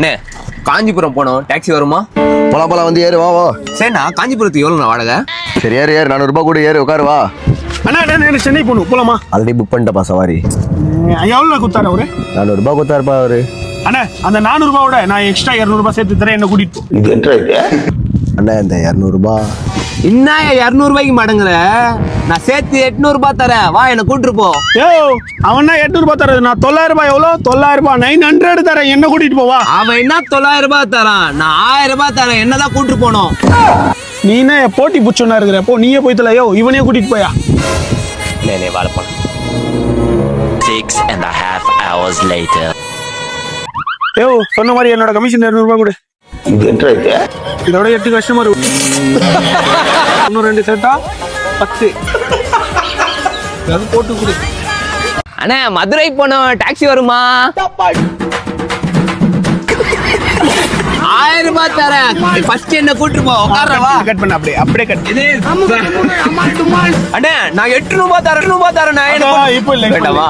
அண்ணே காஞ்சிபுரம் போனோம், டாக்ஸி வருமா? போலாம் வந்து ஏறு, வா வா. சரிண்ணா, காஞ்சிபுரத்துக்கு எவ்வளோண்ணா வாடகை? சரி ஏறு 400 கூட ஏறு, உட்காரு வா. அண்ணா எனக்கு சென்னை போகணும், போலாமா? ஆல்ரெடி புக் பண்ணிட்டப்பா சவாரி. எவ்வளோ கொடுத்தாரு அவரு? 400 கொடுத்தாருப்பா அவரு. அண்ணா அந்த 400 நான் எக்ஸ்ட்ரா 200 சேர்த்து தரேன், என்ன கூட்டிட்டு போ. இது அண்ணா இந்த 200 என்ன 200 மடங்குற? நான் சேர்த்து 800 தரேன், வா என்ன கூட்டிட்டு போ. ஏ அவன் 800 தரது, நான் 900 எவ்வளோ? 900 900 தரேன், என்ன கூட்டிட்டு போவா. அவன் என்ன 900 தரான், நான் 1000 தரேன், என்னதான் கூட்டிட்டு போனோம். நீ என்ன போட்டி புச்சோன்னா இருக்கிற, போ நீயே போய் தலையோ, இவனே கூட்டிட்டு போயா. இல்லை வாழ போன 6.5 hours later. ஏ சொன்ன மாதிரி என்னோட கமிஷன் 200 கொடு. இதோட 8 கஸ்டமர், இன்னும் 2 சேர்த்தா 10. போட்டு கொடு. அண்ணா மதுரை போனோம், டாக்ஸி வருமா? 1000 தரேன், ஃபர்ஸ்ட் என்ன கூட்டிட்டு போ. உட்கார்றவா? கட் பண்ண அப்படியே கட். அண்ணா நான் 800 தரேன், 800 தரேன், நான் என்ன இப்போ இல்லை கேட்டவா?